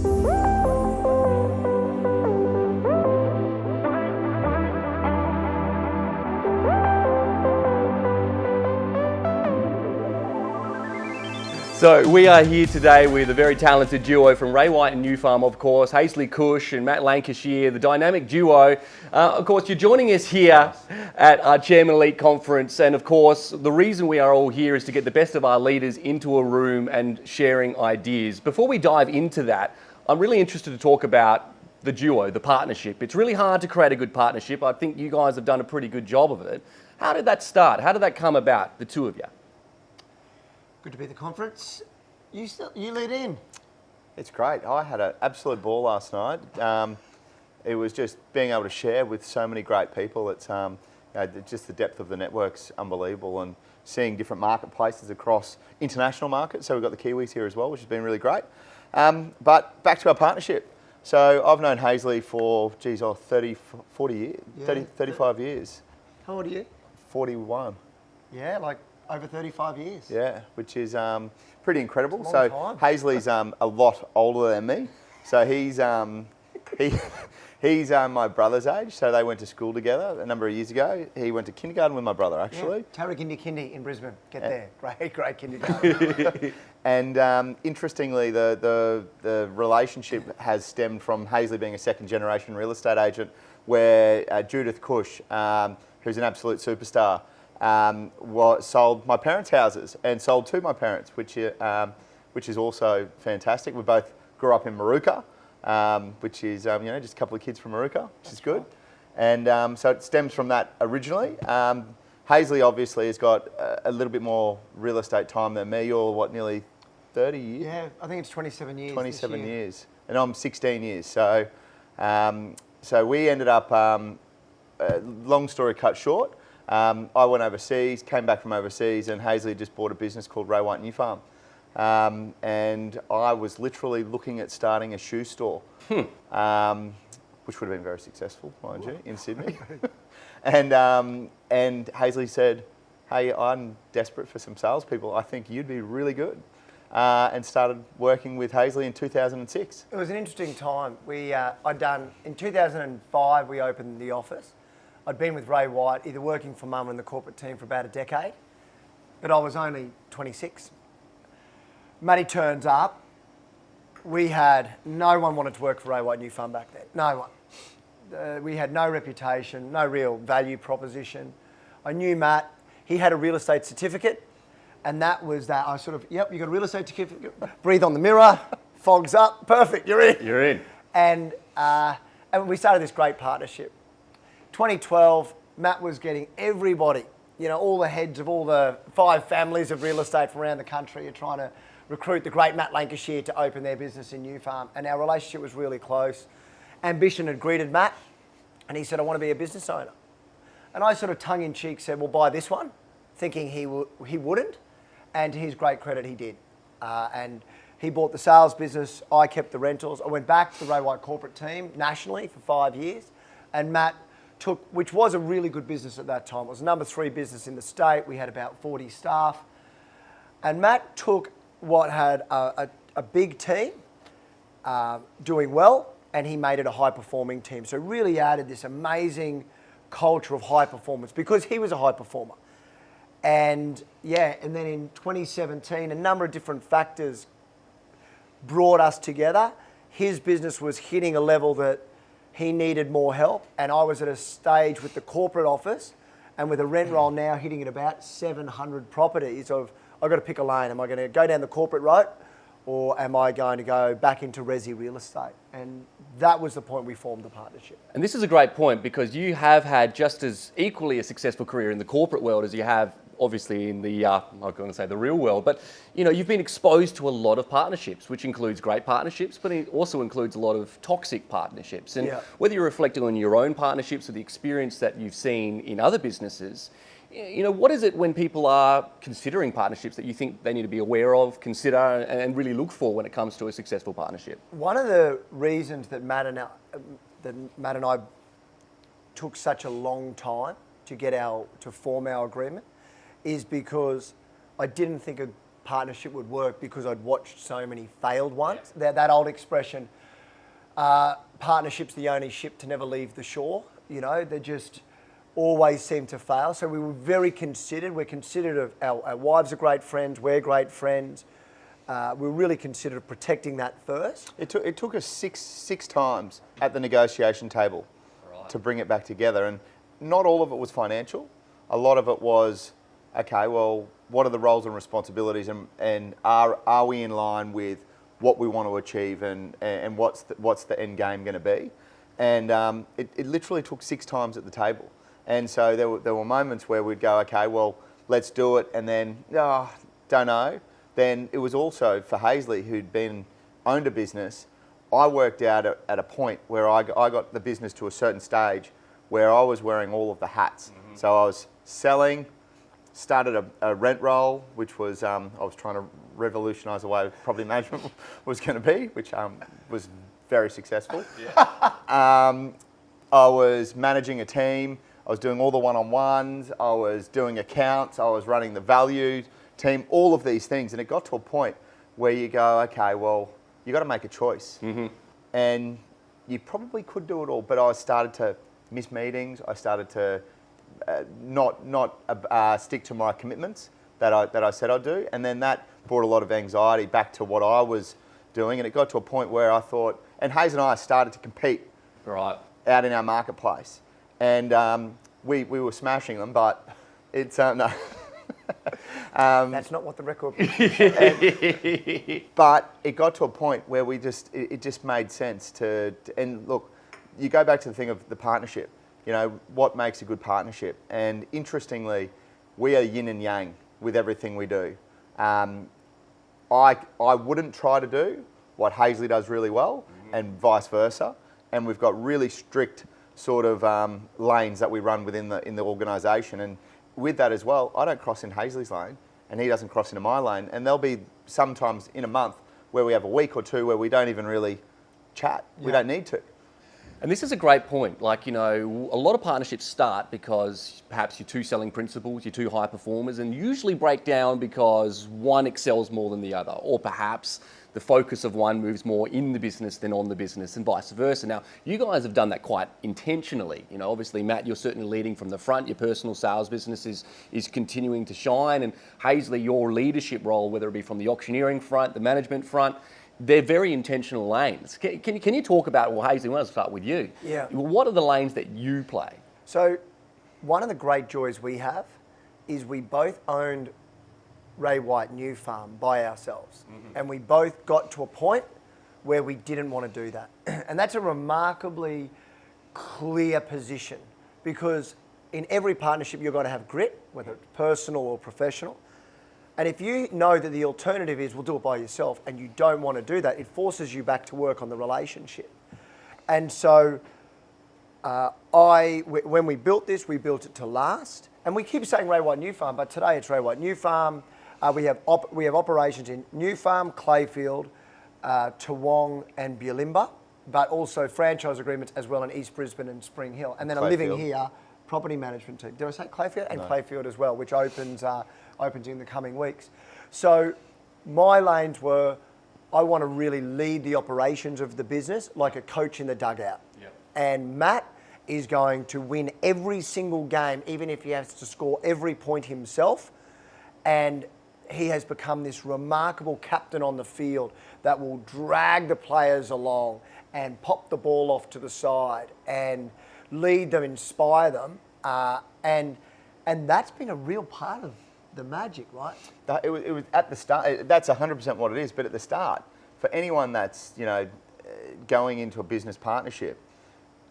So we are here today with a very talented duo from Ray White and New Farm, of course, Haesley Cush and Matt Lancashire, the dynamic duo. Of course, you're joining us here at our Chairman Elite Conference, and of course, the reason we are all here is to get the best of our leaders into a room and sharing ideas. Before we dive into that, I'm really interested to talk about the duo, the partnership. It's really hard to create a good partnership. I think you guys have done a pretty good job of it. How did that start? How did that come about, the two of you? Good to be at the conference. You lead in. It's great. I had an absolute ball last night. It was just being able to share with so many great people. It's just the depth of the network's unbelievable, and seeing different marketplaces across international markets. So we've got the Kiwis here as well, which has been really great. But back to our partnership. So I've known Haesley for, 40 years, Yeah. 35 years. How old are you? 41. Yeah, like over 35 years. Yeah, which is pretty incredible. It's a So long time. Haesley's a lot older than me. So he's my brother's age. So they went to school together a number of years ago. He went to kindergarten with my brother, actually. Yeah, Tarragindi Kindy in Brisbane. Get there. Great kindergarten. And interestingly, the relationship has stemmed from Haesley being a second generation real estate agent, where Judith Cush, who's an absolute superstar, sold my parents' houses and sold to my parents, which is also fantastic. We both grew up in Maruka, which is just a couple of kids from Maruka, which is good. And so it stems from that originally. Haesley obviously has got a little bit more real estate time than me. You're nearly 30 years? Yeah, I think it's 27 years. 27 years, and I'm 16 years. So, so we ended up. Long story cut short. I went overseas, came back from overseas, and Haesley just bought a business called Ray White New Farm. And I was literally looking at starting a shoe store, which would have been very successful, mind you, in Sydney. and Haesley said, "Hey, I'm desperate for some salespeople. I think you'd be really good." And started working with Haesley in 2006. It was an interesting time. In 2005, we opened the office. I'd been with Ray White, either working for Mum and the corporate team for about a decade, but I was only 26. Matty turns up. No one wanted to work for Ray White New Farm back then. No one. We had no reputation, no real value proposition. I knew Matt. He had a real estate certificate, and that was that. I sort of, yep, you got a real estate certificate. Breathe on the mirror, fogs up, perfect, you're in. You're in. And we started this great partnership. 2012, Matt was getting everybody, all the heads of all the 5 families of real estate from around the country are trying to recruit the great Matt Lancashire to open their business in New Farm. And our relationship was really close. Ambition had greeted Matt, and he said, "I want to be a business owner." And I sort of tongue-in-cheek said, "Well, buy this one," thinking he wouldn't. And to his great credit, he did. And he bought the sales business. I kept the rentals. I went back to the Ray White corporate team nationally for 5 years. And Matt took, which was a really good business at that time. It was the number 3 business in the state. We had about 40 staff. And Matt took what had a big team doing well, and he made it a high-performing team. So really added this amazing culture of high performance because he was a high performer. And and then in 2017, a number of different factors brought us together. His business was hitting a level that he needed more help, and I was at a stage with the corporate office and with a rent roll now hitting at about 700 properties of, I've got to pick a lane. Am I going to go down the corporate route, or am I going to go back into resi real estate? And that was the point we formed the partnership. And this is a great point, because you have had just as equally a successful career in the corporate world as you have obviously in the, I'm not going to say the real world, but you've been exposed to a lot of partnerships, which includes great partnerships, but it also includes a lot of toxic partnerships. And whether you're reflecting on your own partnerships or the experience that you've seen in other businesses, what is it when people are considering partnerships that you think they need to be aware of, consider, and really look for when it comes to a successful partnership? One of the reasons that Matt and I took such a long time to form our agreement is because I didn't think a partnership would work because I'd watched so many failed ones. That old expression, partnership's the only ship to never leave the shore. You know, they just always seem to fail. So we were very considered. We're considered of our wives are great friends. We're great friends. We're really considered of protecting that first. It took us six times at the negotiation table to bring it back together, and not all of it was financial. A lot of it was, okay, well, what are the roles and responsibilities, and are we in line with what we want to achieve, and what's the end game going to be? And it literally took 6 times at the table. And so there were moments where we'd go, okay, well, let's do it, and then, don't know. Then it was also for Haesley, who'd owned a business. I worked out at a point where I got the business to a certain stage where I was wearing all of the hats. Mm-hmm. So I was selling, started a rent roll, which was, I was trying to revolutionise the way property management was going to be, which was very successful. Yeah. I was managing a team. I was doing all the one-on-ones. I was doing accounts. I was running the value team, all of these things. And it got to a point where you go, okay, well, you got to make a choice. Mm-hmm. And you probably could do it all, but I started to miss meetings. I started to not stick to my commitments that I said I'd do. And then that brought a lot of anxiety back to what I was doing. And it got to a point where I thought, and Hayes and I started to compete out in our marketplace. And we were smashing them, but it's, no. That's not what the record But it got to a point where it just made sense to, and look, you go back to the thing of the partnership, you know, what makes a good partnership? And interestingly, we are yin and yang with everything we do. I wouldn't try to do what Haesley does really well, and vice versa. And we've got really strict sort of lanes that we run within the organisation. And with that as well, I don't cross in Haesley's lane, and he doesn't cross into my lane. And there'll be sometimes in a month where we have a week or two where we don't even really chat. Yeah. We don't need to. And this is a great point. Like, you know, a lot of partnerships start because perhaps you're two selling principals, you're two high performers, and usually break down because one excels more than the other, or perhaps the focus of one moves more in the business than on the business, and vice versa. Now, you guys have done that quite intentionally. You know, obviously, Matt, you're certainly leading from the front. Your personal sales business is continuing to shine, and Haesley, your leadership role, whether it be from the auctioneering front, the management front, they're very intentional lanes. Can you talk about, well, Haesley, let's start with you. Yeah. What are the lanes that you play? So one of the great joys we have is we both owned Ray White New Farm by ourselves. Mm-hmm. And we both got to a point where we didn't want to do that. And that's a remarkably clear position, because in every partnership you're going to have grit, whether it's personal or professional. And if you know that the alternative is we'll do it by yourself and you don't want to do that, it forces you back to work on the relationship. And so when we built this, we built it to last. And we keep saying Ray White New Farm, but today it's Ray White New Farm. We have operations in New Farm, Clayfield, Toowong and Bulimba, but also franchise agreements as well in East Brisbane and Spring Hill. And then a living here property management team. Did I say Clayfield? And no. Clayfield as well, which opens in the coming weeks. So my lanes were, I want to really lead the operations of the business like a coach in the dugout. Yep. And Matt is going to win every single game, even if he has to score every point himself. And he has become this remarkable captain on the field that will drag the players along and pop the ball off to the side and lead them, inspire them. And that's been a real part of the magic, right? It was at the start. That's 100% what it is. But at the start, for anyone that's going into a business partnership,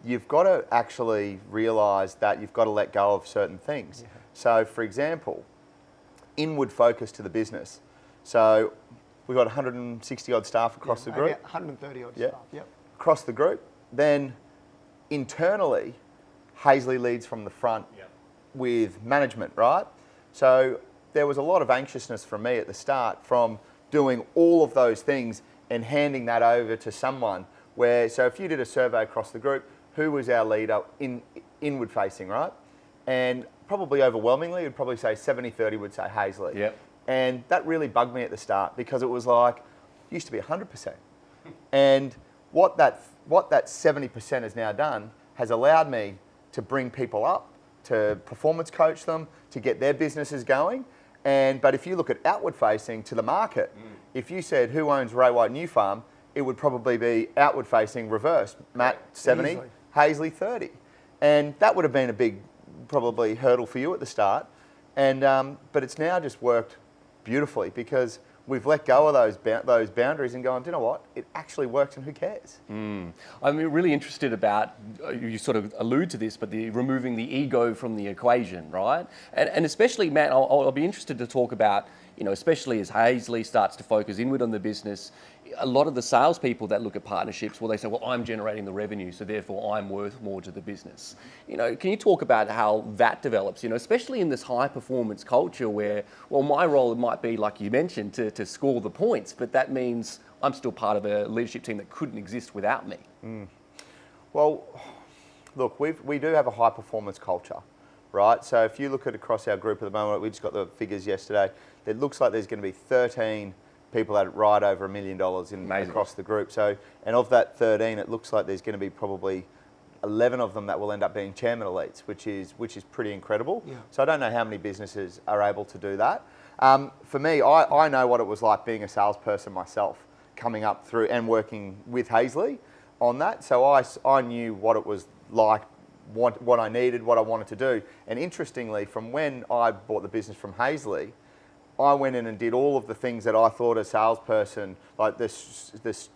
you've got to actually realise that you've got to let go of certain things. Yeah. So, for example, inward focus to the business. So we've got 160 odd staff across the group. 130 odd staff. Yep. Across the group. Then internally, Haesley leads from the front with management, right? So there was a lot of anxiousness from me at the start from doing all of those things and handing that over to someone so if you did a survey across the group, who was our leader inward facing, right? And probably overwhelmingly, you'd probably say 70-30 would say Haesley. Yep. And that really bugged me at the start because it was like, it used to be 100%. And what that 70% has now done has allowed me to bring people up, to performance coach them, to get their businesses going. But if you look at outward facing to the market, if you said who owns Ray White New Farm, it would probably be outward facing reversed. Matt 70, Easily. Haesley 30. And that would have been a big probably hurdle for you at the start. But it's now just worked beautifully because we've let go of those boundaries and gone, do you know what? It actually works and who cares? I'm really interested about, you sort of allude to this, but removing the ego from the equation, right? And especially, Matt, I'll be interested to talk about, especially as Haesley starts to focus inward on the business, a lot of the salespeople that look at partnerships, well, they say, well, I'm generating the revenue, so therefore I'm worth more to the business. Can you talk about how that develops, especially in this high performance culture where, well, my role might be, like you mentioned, to score the points, but that means I'm still part of a leadership team that couldn't exist without me. Well, look, we do have a high performance culture, right? So if you look at across our group at the moment, we just got the figures yesterday, it looks like there's going to be 13 people that ride over $1 million across the group. So, and of that 13, it looks like there's going to be probably 11 of them that will end up being chairman elites, which is pretty incredible. Yeah. So I don't know how many businesses are able to do that. For me, I know what it was like being a salesperson myself, coming up through and working with Haesley on that. So I knew what it was like, what I needed, what I wanted to do. And interestingly, from when I bought the business from Haesley, I went in and did all of the things that I thought a salesperson, like the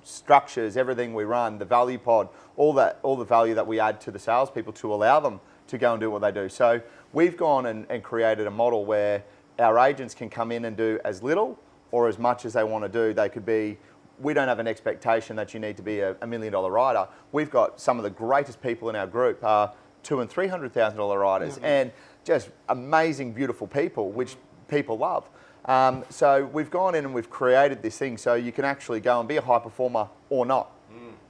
structures, everything we run, the value pod, all the value that we add to the salespeople to allow them to go and do what they do. So we've gone and created a model where our agents can come in and do as little or as much as they want to do. They could be, we don't have an expectation that you need to be a $1 million rider. We've got some of the greatest people in our group are $200,000 and $300,000 riders, and just amazing, beautiful people, which people love. So we've gone in and we've created this thing so you can actually go and be a high performer or not.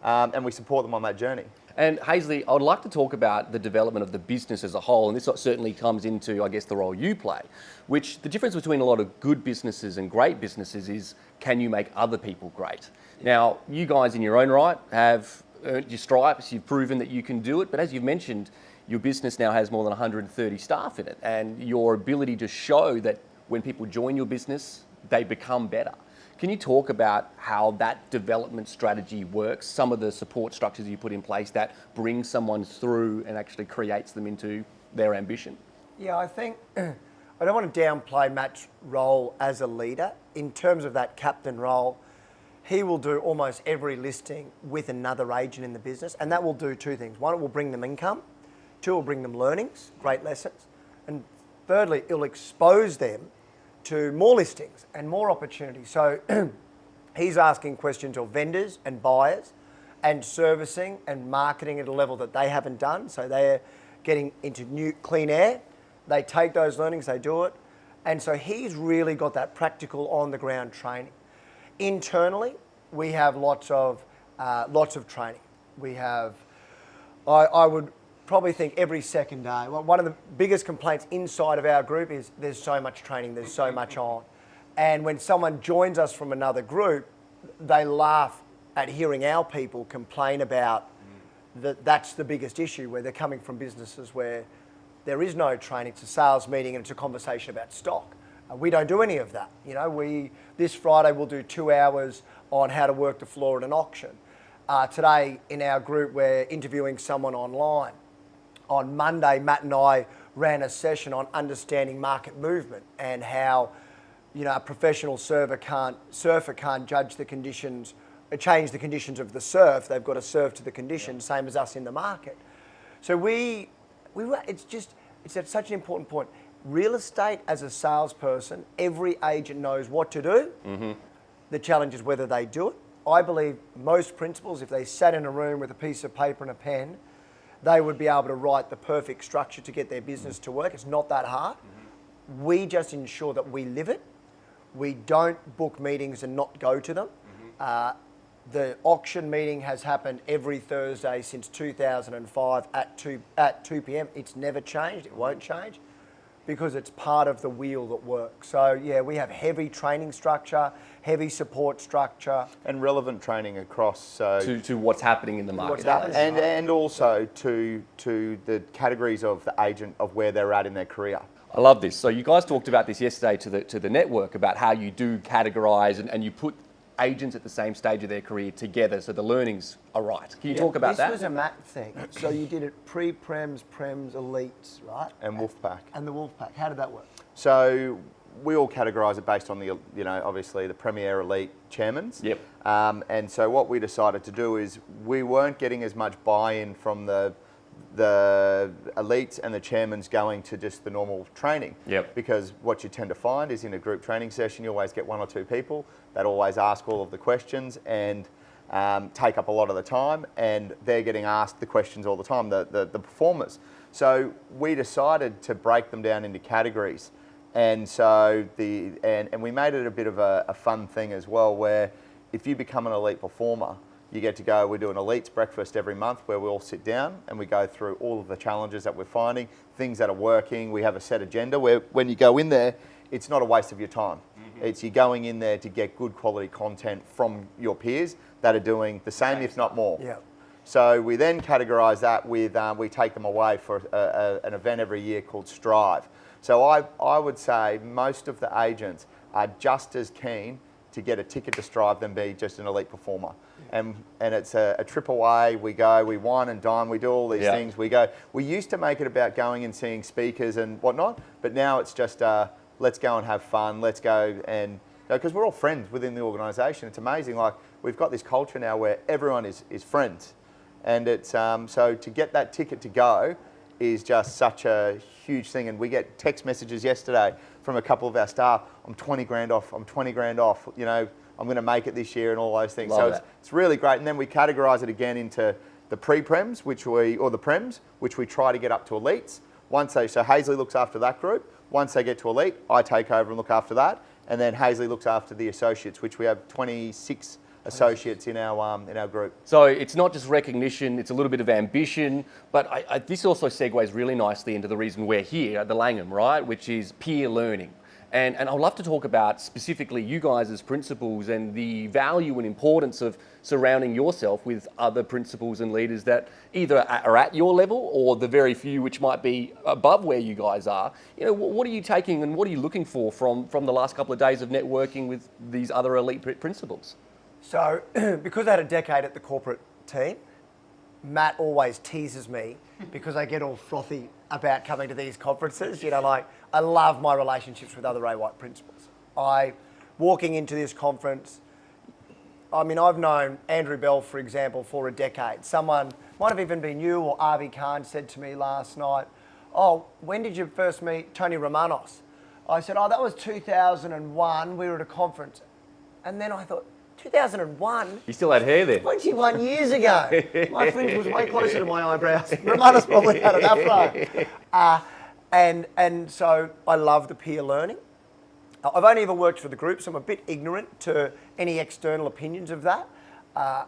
And we support them on that journey. And Haesley, I would like to talk about the development of the business as a whole, and this certainly comes into, I guess, the role you play, which the difference between a lot of good businesses and great businesses is, can you make other people great? Now, you guys in your own right have earned your stripes, you've proven that you can do it, but as you've mentioned, your business now has more than 130 staff in it, and your ability to show that when people join your business, they become better. Can you talk about how that development strategy works, some of the support structures you put in place that bring someone through and actually creates them into their ambition? Yeah, I think, I don't want to downplay Matt's role as a leader. In terms of that captain role, he will do almost every listing with another agent in the business, and that will do two things. One, it will bring them income. Two, it will bring them learnings, great lessons. And thirdly, it'll expose them to more listings and more opportunities. So he's asking questions of vendors and buyers and servicing and marketing at a level that they haven't done. So they're getting into new clean air. They take those learnings, they do it. And so he's really got that practical on the ground training. Internally, we have lots of training. We have, I would probably think every second day. One of the biggest complaints inside of our group is there's so much training, there's so much on. And when someone joins us from another group, they laugh at hearing our people complain about that's the biggest issue, where they're coming from businesses where there is no training. It's a sales meeting and it's a conversation about stock. We don't do any of that. This Friday we'll do 2 hours on how to work the floor at an auction. Today in our group we're interviewing someone online. On Monday, Matt and I ran a session on understanding market movement and how, a professional surfer can't judge the conditions, change the conditions of the surf. They've got to surf to the conditions, same as us in the market. So it's at such an important point. Real estate as a salesperson, every agent knows what to do. Mm-hmm. The challenge is whether they do it. I believe most principals, if they sat in a room with a piece of paper and a pen, they would be able to write the perfect structure to get their business to work. It's not that hard. Mm-hmm. We just ensure that we live it. We don't book meetings and not go to them. Mm-hmm. The auction meeting has happened every Thursday since 2005 at 2 p.m. It's never changed. It won't change. because it's part of the wheel that works. So yeah, we have heavy training structure, heavy support structure. And relevant training across to what's happening in the market. and also to the categories of the agent of where they're at in their career. I love this. So you guys talked about this yesterday to the network about how you do categorise and you put agents at the same stage of their career together so the learnings are right. Can you talk about that? This was a Matt thing. So you did it pre-Prems, Prems, Elites, right? And Wolfpack. And the Wolfpack. How did that work? So we all categorise it based on the, obviously the Premier Elite chairmans. Yep. And so what we decided to do is we weren't getting as much buy-in from the elites and the chairmans going to just the normal training. Yep. Because what you tend to find is in a group training session, you always get one or two people that always ask all of the questions and take up a lot of the time, and they're getting asked the questions all the time, the performers. So we decided to break them down into categories. And so and we made it a bit of a fun thing as well, where if you become an elite performer, you get to go, we do an elites breakfast every month where we all sit down and we go through all of the challenges that we're finding, things that are working. We have a set agenda where when you go in there, it's not a waste of your time. Mm-hmm. It's you going in there to get good quality content from your peers that are doing the same, if not more. Yeah. So we then categorise that with, we take them away for an event every year called Strive. So I would say most of the agents are just as keen to get a ticket to Strive than be just an elite performer. And it's a trip away, we go, we wine and dine, we do all these things, we go. We used to make it about going and seeing speakers and whatnot, but now it's just, let's go and have fun, let's go and, because we're all friends within the organisation. It's amazing, like we've got this culture now where everyone is friends. And it's, so to get that ticket to go is just such a huge thing. And we get text messages yesterday from a couple of our staff, I'm 20 grand off, I'm 20 grand off, I'm going to make it this year and all those things. Love so it's really great. And then we categorise it again into the pre-prems, or the prems, which we try to get up to elites. So Haesley looks after that group. Once they get to elite, I take over and look after that. And then Haesley looks after the associates, which we have 26 associates in our group. So it's not just recognition, it's a little bit of ambition, but this also segues really nicely into the reason we're here at the Langham, right, which is peer learning. And I'd love to talk about specifically you guys as principals and the value and importance of surrounding yourself with other principals and leaders that either are at your level or the very few which might be above where you guys are. What are you taking and what are you looking for from the last couple of days of networking with these other elite principals? So, because I had a decade at the corporate team, Matt always teases me because I get all frothy about coming to these conferences. I love my relationships with other Ray White principals. Walking into this conference, I've known Andrew Bell, for example, for a decade. Someone, might have even been you or Avi Khan, said to me last night, oh, when did you first meet Tony Romanos? I said, oh, that was 2001. We were at a conference. And then I thought, 2001? You still had hair there. 21 years ago. My fringe was way closer to my eyebrows. Romanos probably had an afro. And so I love the peer learning. I've only ever worked for the group, so I'm a bit ignorant to any external opinions of that. I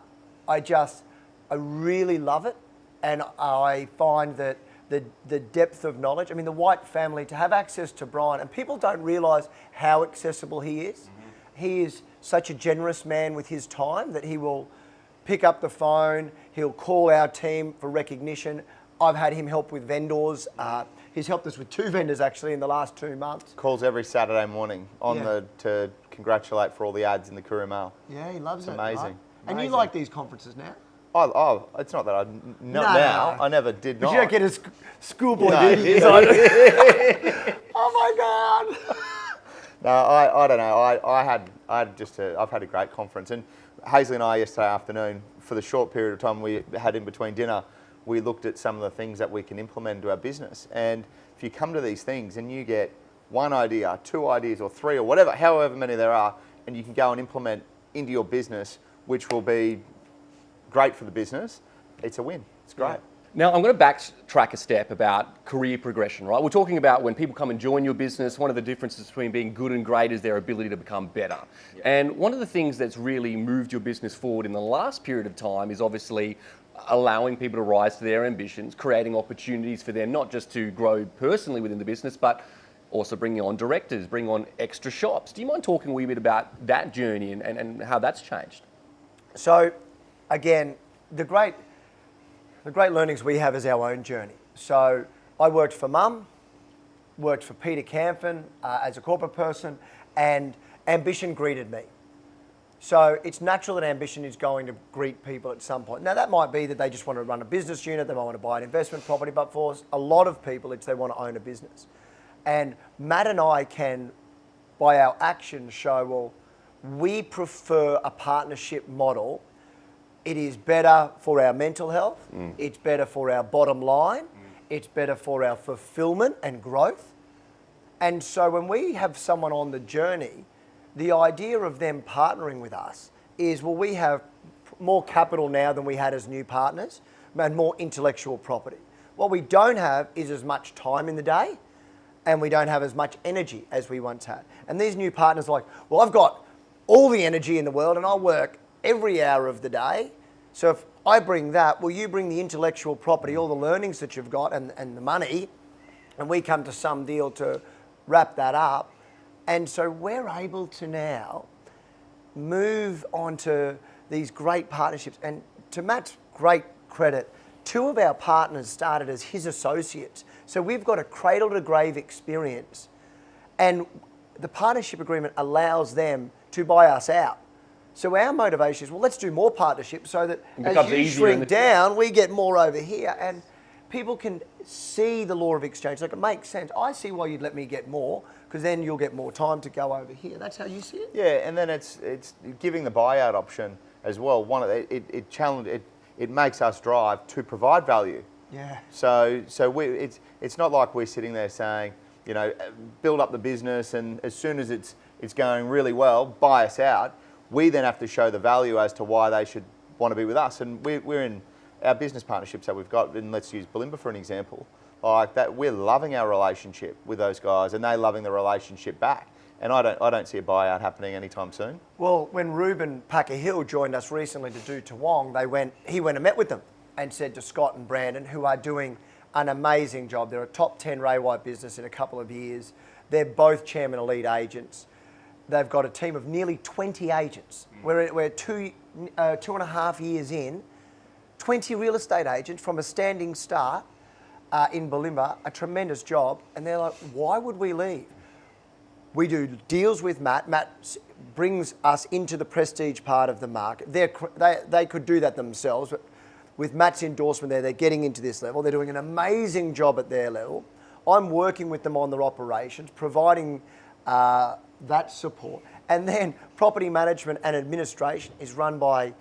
really love it, and I find that the depth of knowledge, the White family, to have access to Brian, and people don't realise how accessible he is. Mm-hmm. He is such a generous man with his time that he will pick up the phone, he'll call our team for recognition. I've had him help with vendors. He's helped us with 2 vendors actually in the last 2 months. Calls every Saturday morning to congratulate for all the ads in the Courier Mail. Yeah, he loves it. Amazing. Right? And you like these conferences now? Oh, it's not that now. I never did not. But you don't get a schoolboy duties on. Oh my God. No, I don't know. I've had a great conference, and Haesley and I yesterday afternoon, for the short period of time we had in between dinner, we looked at some of the things that we can implement into our business. And if you come to these things and you get 1 idea, 2 ideas, or 3, or whatever, however many there are, and you can go and implement into your business, which will be great for the business, it's a win. It's great. Yeah. Now, I'm going to backtrack a step about career progression, right? We're talking about when people come and join your business, one of the differences between being good and great is their ability to become better. Yeah. And one of the things that's really moved your business forward in the last period of time is obviously allowing people to rise to their ambitions, creating opportunities for them, not just to grow personally within the business, but also bringing on directors, bringing on extra shops. Do you mind talking a wee bit about that journey and how that's changed? So, again, the great learnings we have is our own journey. So, I worked for Mum, worked for Peter Camphon as a corporate person, and ambition greeted me. So it's natural that ambition is going to greet people at some point. Now that might be that they just want to run a business unit, they might want to buy an investment property, but for a lot of people it's they want to own a business. And Matt and I can, by our actions, show, well, we prefer a partnership model. It is better for our mental health, it's better for our bottom line, it's better for our fulfillment and growth. And so when we have someone on the journey, the idea of them partnering with us is, well, we have more capital now than we had as new partners and more intellectual property. What we don't have is as much time in the day, and we don't have as much energy as we once had. And these new partners are like, well, I've got all the energy in the world and I'll work every hour of the day. So if I bring that, will you bring the intellectual property, all the learnings that you've got and the money, and we come to some deal to wrap that up. And so we're able to now move on to these great partnerships. And to Matt's great credit, 2 of our partners started as his associates. So we've got a cradle to grave experience. And the partnership agreement allows them to buy us out. So our motivation is, well, let's do more partnerships so that as you shrink down, we get more over here. And people can see the law of exchange. Like, it makes sense. I see why you'd let me get more, because then you'll get more time to go over here. That's how you see it? Yeah, and then it's giving the buyout option as well. It makes us drive to provide value. Yeah. So it's not like we're sitting there saying, you know, build up the business and as soon as it's going really well, buy us out. We then have to show the value as to why they should want to be with us. And we're in our business partnerships that we've got, and let's use Bulimba for an example, like that, we're loving our relationship with those guys and they're loving the relationship back. And I don't see a buyout happening anytime soon. Well, when Ruben Packer-Hill joined us recently to do Toowong, he went and met with them and said to Scott and Brandon, who are doing an amazing job. They're a top 10 Ray White business in a couple of years. They're both chairman elite agents. They've got a team of nearly 20 agents. We're 2.5 years in, 20 real estate agents from a standing start in Bulimba, a tremendous job. And they're like, why would we leave? We do deals with Matt. Matt brings us into the prestige part of the market. They could do that themselves, but with Matt's endorsement they're getting into this level. They're doing an amazing job at their level. I'm working with them on their operations, providing that support. And then property management and administration is run by,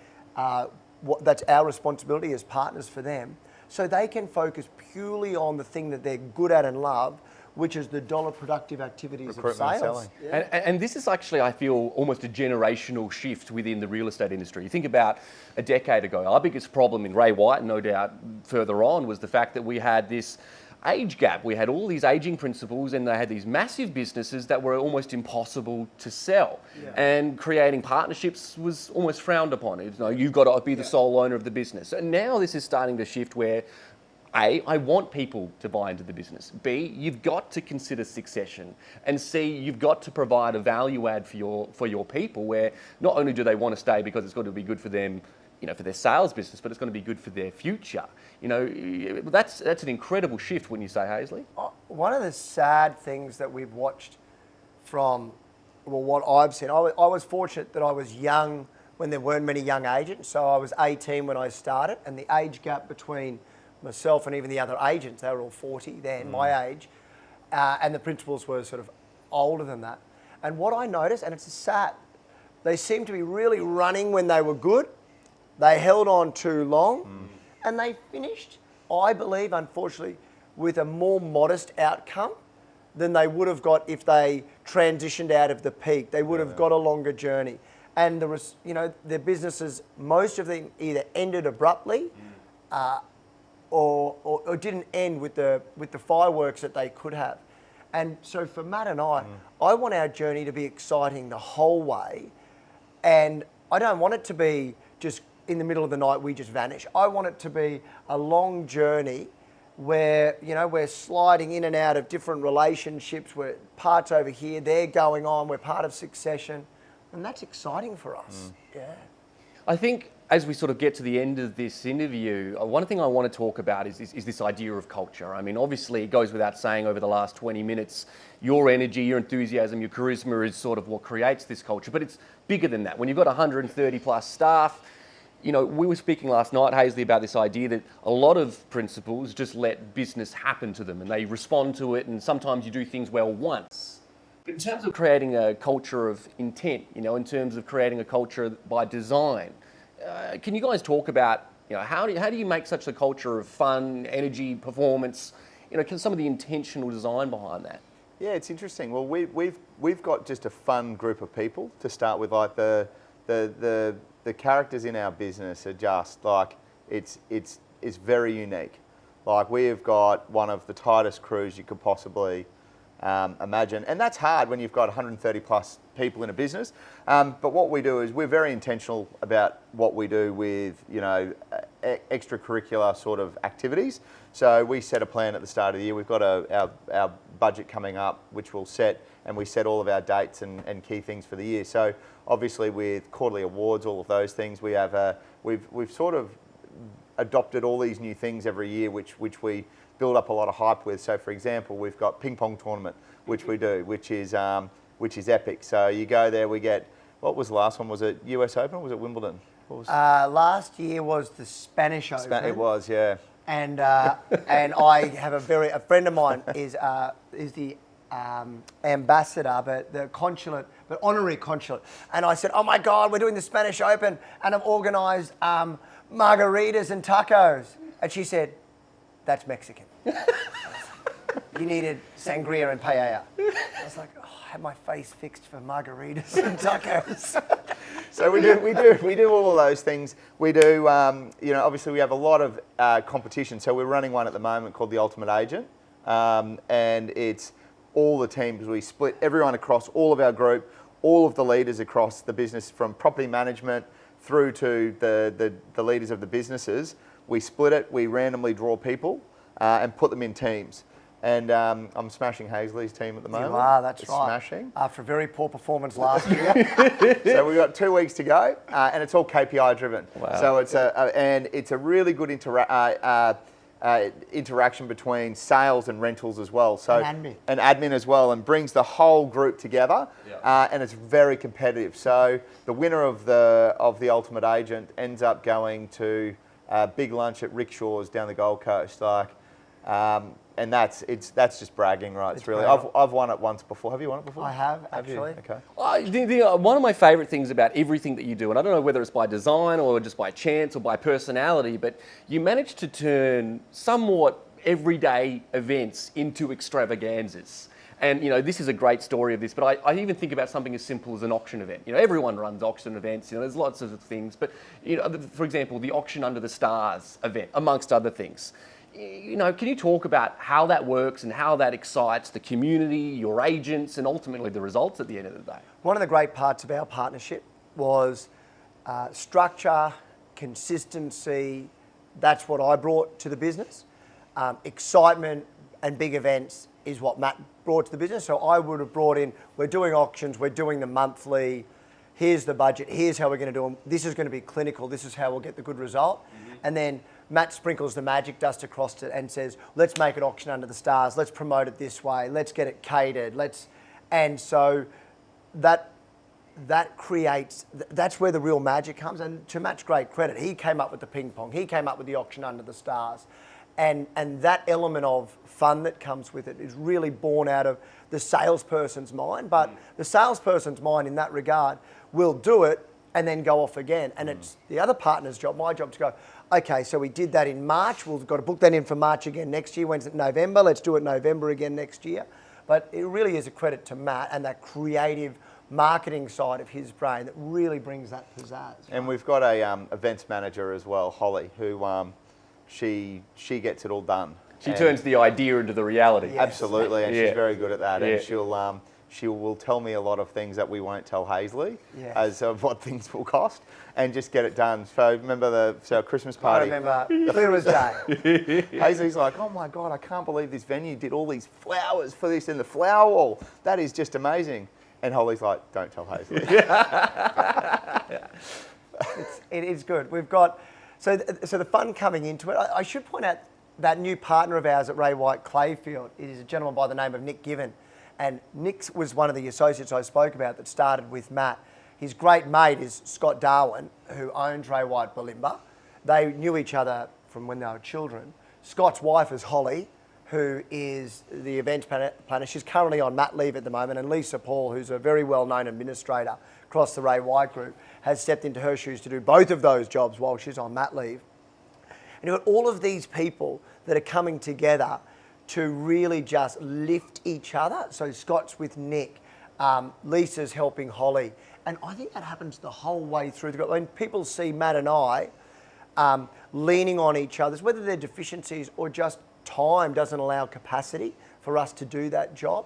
that's our responsibility as partners for them. So they can focus purely on the thing that they're good at and love, which is the dollar productive activities of sales. Yeah. And this is actually, I feel, almost a generational shift within the real estate industry. You think about a decade ago, our biggest problem in Ray White, no doubt further on, was the fact that we had this age gap. We had all these aging principles and they had these massive businesses that were almost impossible to sell. Yeah. And creating partnerships was almost frowned upon. You know, you've got to be the sole owner of the business. And now this is starting to shift where A, I want people to buy into the business. B, you've got to consider succession. And C, you've got to provide a value add for your people where not only do they want to stay because it's got to be good for them, you know, for their sales business, but it's going to be good for their future. You know, that's an incredible shift, wouldn't you say, Haesley? One of the sad things that we've watched from, well, what I've seen, I was fortunate that I was young when there weren't many young agents. So I was 18 when I started, and the age gap between myself and even the other agents, they were all 40 then, my age, and the principals were sort of older than that. And what I noticed, and it's sad, they seemed to be really running when they were good. They held on too long, and they finished, I believe, unfortunately, with a more modest outcome than they would have got if they transitioned out of the peak. They would have got a longer journey. And there was, you know, their businesses, most of them either ended abruptly, or didn't end with the fireworks that they could have. And so for Matt and I want our journey to be exciting the whole way. And I don't want it to be just in the middle of the night we just vanish. I want it to be a long journey where, we're sliding in and out of different relationships. We're parts over here, they're going on, we're part of succession. And that's exciting for us. Yeah. I think as we sort of get to the end of this interview, one thing I want to talk about is this idea of culture. I mean, obviously it goes without saying over the last 20 minutes, your energy, your enthusiasm, your charisma is sort of what creates this culture, but it's bigger than that. When you've got 130 plus staff, we were speaking last night, Haesley, about this idea that a lot of principals just let business happen to them and they respond to it, and sometimes you do things well once. In terms of creating a culture of intent, in terms of creating a culture by design, can you guys talk about, how do you make such a culture of fun, energy, performance? Can some of the intentional design behind that? Yeah, it's interesting. Well, we've got just a fun group of people to start with. Like the characters in our business are just like it's very unique. Like we have got one of the tightest crews you could possibly imagine, and that's hard when you've got 130 plus people in a business. But what we do is we're very intentional about what we do with extracurricular sort of activities. So we set a plan at the start of the year. We've got our budget coming up, which we'll set, and we set all of our dates and key things for the year. So obviously with quarterly awards, all of those things, we have we've sort of adopted all these new things every year, which we build up a lot of hype with. So for example, we've got ping pong tournament, which we do, which is epic. So you go there, we get, what was the last one? Was it US Open or was it Wimbledon? What was last year was the Spanish Open. It was, yeah. And I have a friend of mine is the ambassador, but the consulate, but honorary consulate. And I said, oh my God, we're doing the Spanish Open and I've organised margaritas and tacos. And she said, that's Mexican. You needed sangria and paella. I was like, oh, I had my face fixed for margaritas and tacos. So we do all of those things. We do, obviously we have a lot of competition. So we're running one at the moment called the Ultimate Agent, and it's all the teams. We split everyone across all of our group, all of the leaders across the business, from property management through to the leaders of the businesses. We split it. We randomly draw people and put them in teams. And I'm smashing Haesley's team at the moment. You are, that's it's right. Smashing. After a very poor performance last year. So we've got 2 weeks to go, and it's all KPI driven. Wow. So it's a really good interaction between sales and rentals as well. So And admin as well, and brings the whole group together. Yeah. And it's very competitive. So the winner of the Ultimate Agent ends up going to a big lunch at Rickshaw's down the Gold Coast. And that's just bragging, right? It's really. I've won it once before. Have you won it before? I have, actually. Okay. One of my favourite things about everything that you do, and I don't know whether it's by design or just by chance or by personality, but you manage to turn somewhat everyday events into extravaganzas. And this is a great story of this, but I even think about something as simple as an auction event. Everyone runs auction events. There's lots of things, but for example, the Auction Under the Stars event, amongst other things. Can you talk about how that works and how that excites the community, your agents, and ultimately the results at the end of the day? One of the great parts of our partnership was structure, consistency. That's what I brought to the business. Excitement and big events is what Matt brought to the business. So I would have brought in, we're doing auctions, we're doing them monthly, here's the budget, here's how we're going to do them, this is going to be clinical, this is how we'll get the good result. Mm-hmm. And then Matt sprinkles the magic dust across it and says, let's make it Auction Under the Stars, let's promote it this way, let's get it catered, and so that creates, that's where the real magic comes. And to Matt's great credit, he came up with the ping pong, he came up with the Auction Under the Stars. And that element of fun that comes with it is really born out of the salesperson's mind. But the salesperson's mind in that regard will do it and then go off again. And it's the other partner's job, my job, to go, okay, so we did that in March. We've got to book that in for March again next year. When's it? November. Let's do it November again next year. But it really is a credit to Matt and that creative marketing side of his brain that really brings that pizzazz. And we've got a events manager as well, Holly, who she gets it all done. She turns the idea into the reality. Yes. Absolutely, and she's very good at that. Yeah. And she will tell me a lot of things that we won't tell Haesley Yes. as of what things will cost, and just get it done. So remember our Christmas I party? remember, clear as day. Haesley's like, oh my God, I can't believe this venue did all these flowers for this in the flower wall. That is just amazing. And Holly's like, don't tell Haesley. It is good. We've got, so the fun coming into it, I should point out that new partner of ours at Ray White Clayfield is a gentleman by the name of Nick Given. And Nick was one of the associates I spoke about that started with Matt. His great mate is Scott Darwin, who owns Ray White Bulimba. They knew each other from when they were children. Scott's wife is Holly, who is the event planner. She's currently on mat leave at the moment. And Lisa Paul, who's a very well-known administrator across the Ray White Group, has stepped into her shoes to do both of those jobs while she's on mat leave. And you've got all of these people that are coming together to really just lift each other. So Scott's with Nick, Lisa's helping Holly. And I think that happens the whole way through the group. When people see Matt and I leaning on each other, whether they're deficiencies or just time doesn't allow capacity for us to do that job.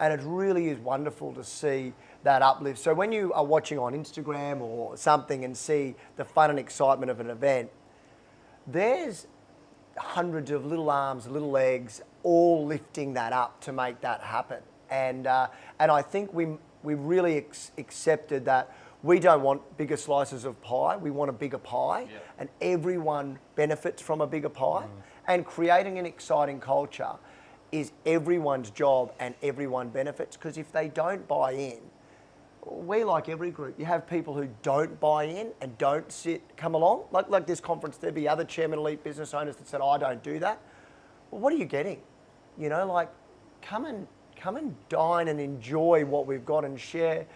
And it really is wonderful to see that uplift. So when you are watching on Instagram or something and see the fun and excitement of an event, there's hundreds of little arms, little legs, all lifting that up to make that happen. And I think we really accepted that we don't want bigger slices of pie. We want a bigger pie, and everyone benefits from a bigger pie. And creating an exciting culture is everyone's job, and everyone benefits. Because if they don't buy in, we like every group. You have people who don't buy in and don't come along. Like this conference, there'd be other chairman elite business owners that said, I don't do that. Well, what are you getting? You know, like come and dine and enjoy what we've got and share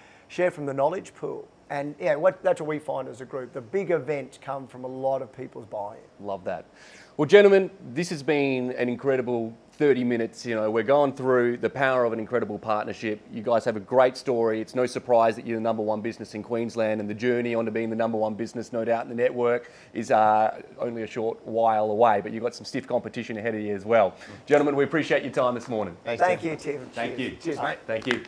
from the knowledge pool. And yeah, that's what we find as a group. The big events come from a lot of people's buy-in. Love that. Well, gentlemen, this has been an incredible 30 minutes. You know, we're going through the power of an incredible partnership. You guys have a great story. It's no surprise that you're the number one business in Queensland, and the journey onto being the number one business, no doubt, in the network is only a short while away, but you've got some stiff competition ahead of you as well. Gentlemen, we appreciate your time this morning. Thank you, Tim. Thank you. Cheers, mate. Thank you.